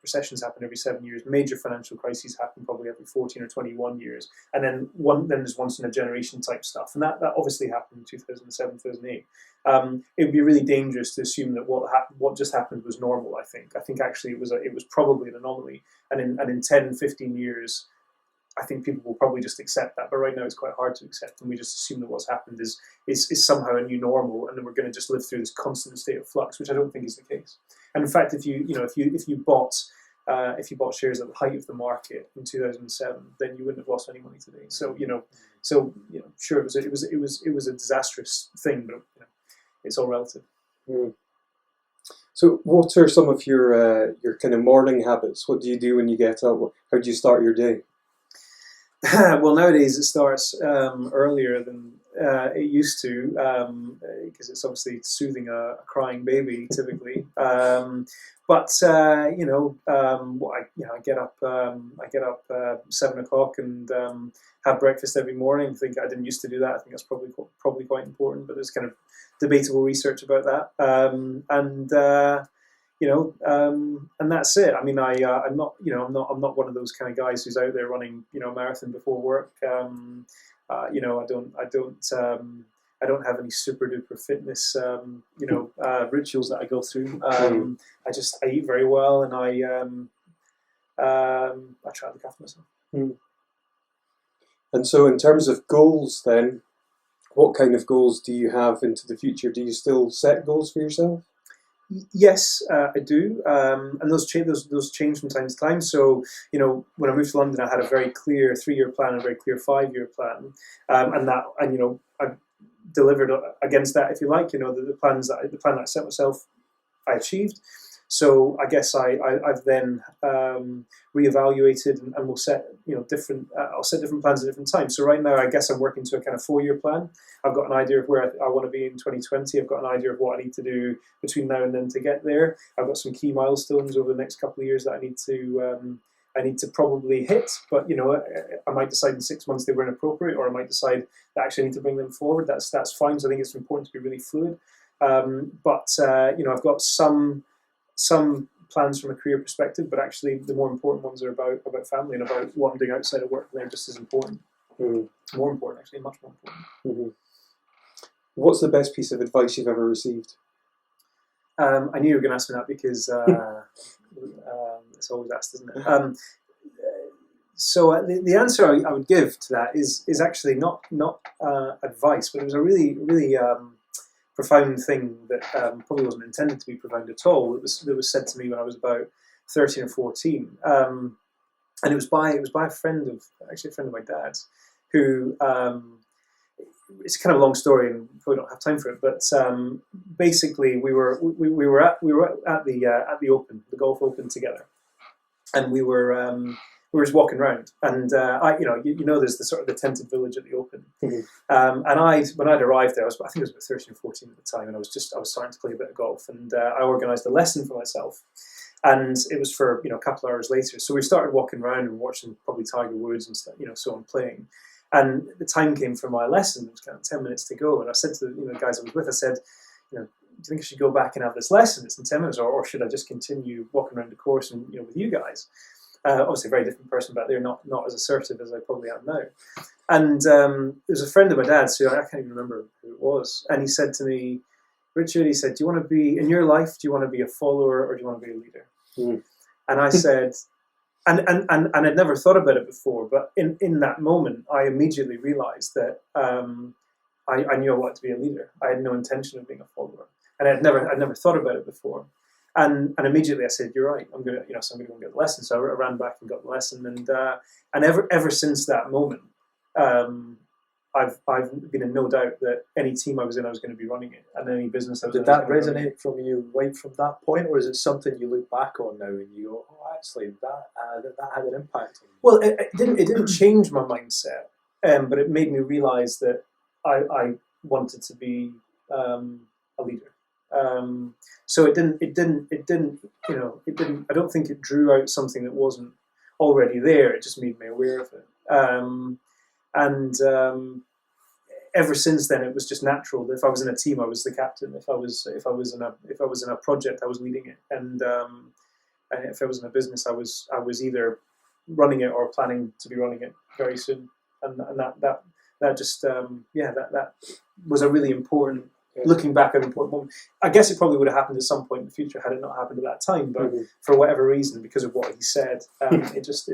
recessions happen every 7 years. Major financial crises happen probably every 14 or 21 years, and then there's once in a generation type stuff, and that obviously happened in 2007, 2008. It would be really dangerous to assume that what just happened was normal. I think actually it was probably an anomaly, and in 10, 15 years. I think people will probably just accept that, but right now it's quite hard to accept, and we just assume that what's happened is somehow a new normal, and then we're going to just live through this constant state of flux, which I don't think is the case. And in fact, if you bought shares at the height of the market in 2007, then you wouldn't have lost any money today. So sure, it was a disastrous thing, but it's all relative. Mm. So, what are some of your kind of morning habits? What do you do when you get up? How do you start your day? Well, nowadays it starts earlier than it used to, because it's obviously soothing a crying baby typically. But I get up. I get up 7 o'clock and have breakfast every morning. I think I didn't used to do that. I think that's probably quite important. But there's kind of debatable research about that. And that's it. I mean, I'm not one of those kind of guys who's out there running, a marathon before work. I don't have any super duper fitness, rituals that I go through. I eat very well, and I try to look after myself. And so, in terms of goals, then, what kind of goals do you have into the future? Do you still set goals for yourself? Yes, I do, and those change from time to time. So, when I moved to London, I had a very clear 3-year plan, a very clear 5-year plan, and I delivered against that, if you like. The plan that I set myself, I achieved. So I guess I've then reevaluated and will set different. I'll set different plans at different times. So right now, I guess I'm working to a kind of 4-year plan. I've got an idea of where I want to be in 2020. I've got an idea of what I need to do between now and then to get there. I've got some key milestones over the next couple of years that I need to probably hit. But I might decide in 6 months they were inappropriate, or I might decide that actually I need to bring them forward. That's fine. So I think it's important to be really fluid. I've got some plans from a career perspective, but actually the more important ones are about family and about what I'm doing outside of work. They're just as important. More important, actually, much more important. What's the best piece of advice you've ever received? I knew you were going to ask me that because it's always asked, isn't it? So the answer I would give to that is actually not advice, but it was a really profound thing that probably wasn't intended to be profound at all. It was said to me when I was about 13 or 14, and it was by a friend of my dad's, who it's kind of a long story and we don't have time for it. But basically, we were at the Open, the Golf Open together, and we were just walking around, and there's the sort of the tented village at the Open, and when I'd arrived there, I think I was about 13 or 14 at the time, and I was starting to play a bit of golf, and I organised a lesson for myself, and it was for a couple of hours later. So we started walking around and watching probably Tiger Woods and stuff, so on playing, and the time came for my lesson. It was kind of 10 minutes to go, and I said to the guys I was with, I said, do you think I should go back and have this lesson? It's in 10 minutes, or should I just continue walking around the course and with you guys? Obviously a very different person back there, not as assertive as I probably am now. And there's a friend of my dad's, who I can't even remember who it was, and he said to me, Richard, he said, do you want to be, in your life, do you want to be a follower or do you want to be a leader? And I said, and I'd never thought about it before, but in that moment, I immediately realised that I knew I wanted to be a leader. I had no intention of being a follower, and I'd never thought about it before. And immediately I said, "You're right. I'm gonna go and get the lesson." So I ran back and got the lesson, and ever since that moment, I've been in no doubt that any team I was in, I was going to be running it, and any business I was in. Did that resonate from you right from that point, or is it something you look back on now and you go, "Oh, actually, that had an impact on me"? Well, it didn't change my mindset, but it made me realise that I wanted to be a leader. So it didn't. I don't think it drew out something that wasn't already there. It just made me aware of it. Ever since then, it was just natural that if I was in a team, I was the captain. If I was in a project, I was leading it. And if I was in a business, I was either running it or planning to be running it very soon. And that just that was a really important. Looking back at an important moment, I guess it probably would have happened at some point in the future had it not happened at that time. But for whatever reason, because of what he said, it just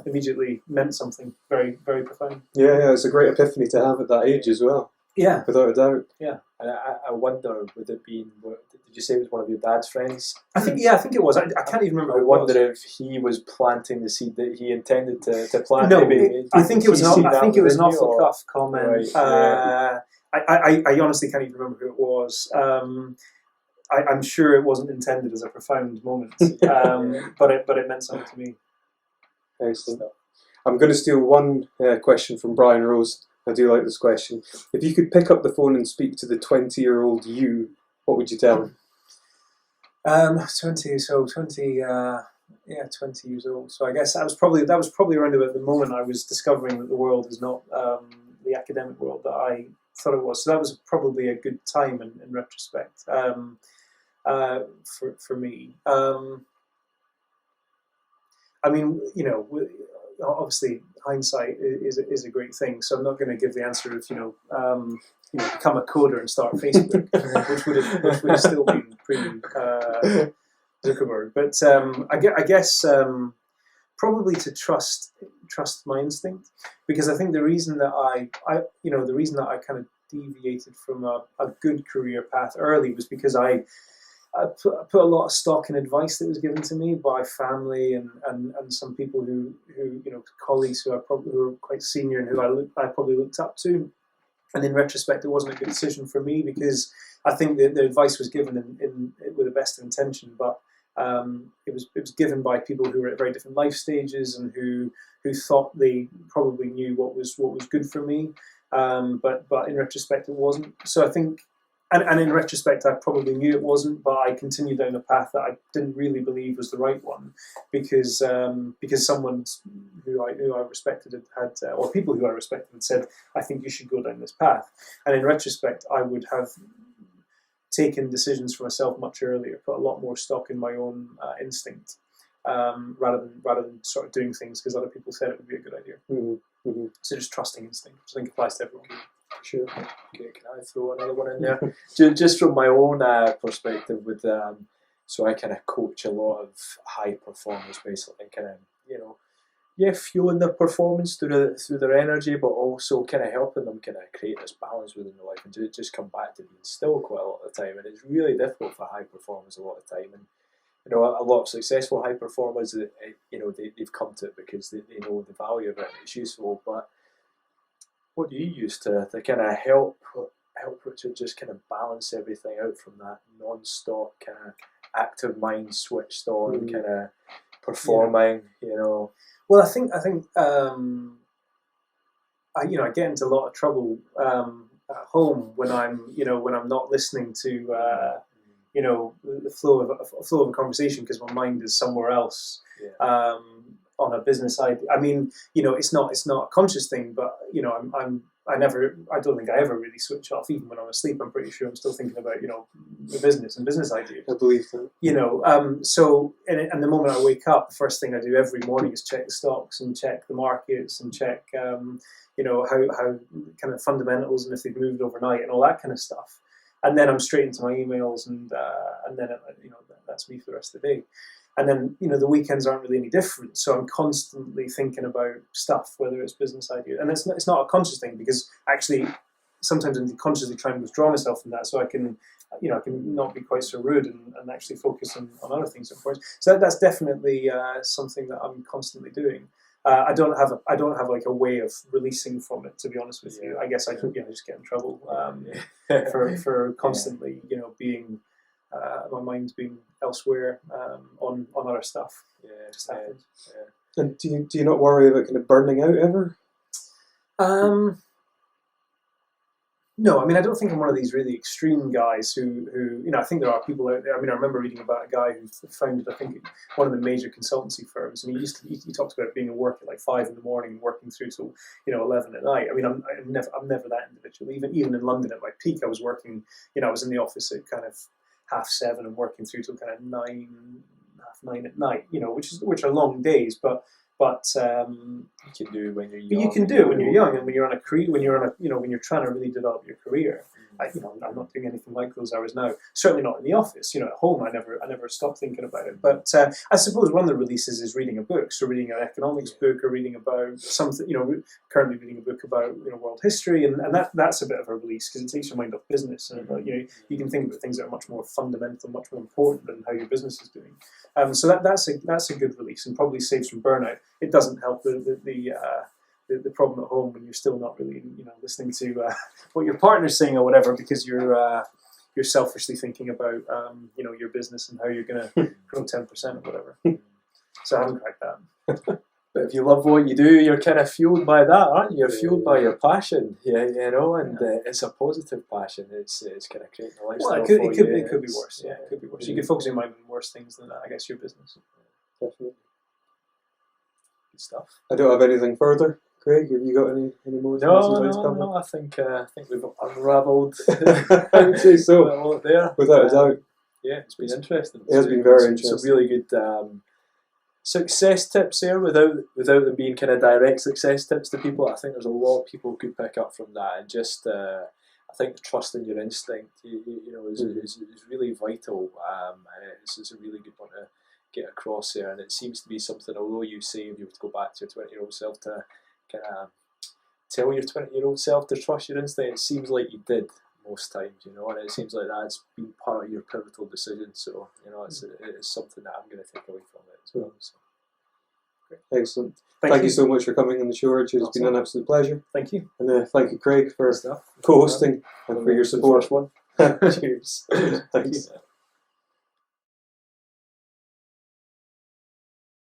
immediately meant something very, very profound. Yeah, it's a great epiphany to have at that age as well. Yeah, without a doubt. Yeah, and I wonder, would it be? Did you say it was one of your dad's friends? I think it was. I can't even remember. I wonder if he was planting the seed that he intended to plant. No, maybe. I think it was not. I think it was an off-the-cuff comment. Right, yeah. I honestly can't even remember who it was. I'm sure it wasn't intended as a profound moment, but it meant something to me. Excellent. I'm going to steal one question from Brian Rose. I do like this question. If you could pick up the phone and speak to the 20-year-old you, what would you tell him? 20 years old. So I guess that was probably around about the moment I was discovering that the world is not the academic world that I thought it was. So that was probably a good time in retrospect for me. I mean, obviously hindsight is a great thing. So I'm not going to give the answer of become a coder and start Facebook, which would have still been pretty Zuckerberg. But I guess probably to trust my instinct, because I think the reason that I kind of deviated from a good career path early was because I put a lot of stock in advice that was given to me by family and some people who colleagues who were quite senior and who I probably looked up to. And in retrospect, it wasn't a good decision for me, because I think that the advice was given with the best of intention, but it was given by people who were at very different life stages and who thought they probably knew what was good for me, but in retrospect, it wasn't. So I think. And in retrospect, I probably knew it wasn't, but I continued down a path that I didn't really believe was the right one, because someone who I respected or people who I respected had said, "I think you should go down this path." And in retrospect, I would have taken decisions for myself much earlier, put a lot more stock in my own instinct, rather than sort of doing things because other people said it would be a good idea. Mm-hmm. Mm-hmm. So just trusting instinct, which I think applies to everyone. Sure. Okay, can I throw another one in there? Just from my own perspective, with so I kind of coach a lot of high performers, basically, kind of fueling their performance through their energy, but also kind of helping them kind of create this balance within their life and just come back to being still quite a lot of the time. And it's really difficult for high performers a lot of the time. And a lot of successful high performers, they've come to it because they know the value of it. It's useful, but what do you use to kind of help Richard just kind of balance everything out from that non-stop kind of active mind switched on kind of performing, Well, I think I get into a lot of trouble at home when I'm not listening to the flow of a conversation, because my mind is somewhere else. Yeah. On a business side, I mean, it's not a conscious thing, but I don't think I ever really switch off. Even when I'm asleep, I'm pretty sure I'm still thinking about the business and business ideas. I believe that. So and the moment I wake up, the first thing I do every morning is check the stocks and check the markets and check how kind of fundamentals and if they've moved overnight and all that kind of stuff. And then I'm straight into my emails and then that's me for the rest of the day. And then, the weekends aren't really any different. So I'm constantly thinking about stuff, whether it's business ideas. And it's not a conscious thing, because actually sometimes I'm consciously trying to withdraw myself from that so I can not be quite so rude and actually focus on other things, of course. So that's definitely something that I'm constantly doing. I don't have like a way of releasing from it, to be honest with you. I guess I just get in trouble for constantly being my mind's being elsewhere on other stuff. Yeah, it just happens. Yeah. And do you not worry about kind of burning out ever? No, I mean, I don't think I'm one of these really extreme guys who I think there are people out there. I mean, I remember reading about a guy who founded, I think, one of the major consultancy firms, and he talks about being at work at like 5 a.m, working through till 11 at night. I mean, I'm never that individual. Even in London at my peak, I was working. I was in the office at kind of 7:30 and working through till kind of 9 at night. Which are long days, but you can do when you're young. You can do it when you're young, and when you're when you're trying to really develop your career. I'm not doing anything like those hours now. Certainly not in the office. At home, I never stop thinking about it. But I suppose one of the releases is reading a book. So reading an economics book, or reading about something. Currently reading a book about world history, and that's a bit of a release, because it takes your mind off business, and you can think about things that are much more fundamental, much more important than how your business is doing. So that's a good release, and probably saves from burnout. It doesn't help the problem at home when you're still not really listening to what your partner's saying or whatever, because you're selfishly thinking about your business and how you're going to grow 10% or whatever. So I haven't cracked that. if you love what you do, you're kind of fueled by that, aren't you? You're fueled by your passion, and it's a positive passion. It's kind of creating a lifestyle. Well, for it could you. be worse. Yeah, it could be worse. You could focus your mind on worse things than that. I guess your business. Definitely. Good stuff. I don't have anything further. Craig, have you got any more things you'd like to cover? No. I think we've unravelled. I would say so. a lot there, Without a doubt. Yeah, it's been interesting. It has been very Some interesting. really good success tips there, without them being kind of direct success tips to people. I think there's a lot people could pick up from that, and just I think trust in your instinct, is really vital. And it's a really good one to get across there, and it seems to be something. Although you say if you were to go back to your 20-year-old self to kind of tell your 20-year-old self to trust your instinct, it seems like you did most times, and it seems like that's been part of your pivotal decision. So, it's something that I'm going to take away from it as well. So. Excellent. Thank you so much for coming on the show, Richard. It's been an absolute pleasure. Thank you. And thank you, Craig, for co-hosting and for your support. One. Cheers. Thanks.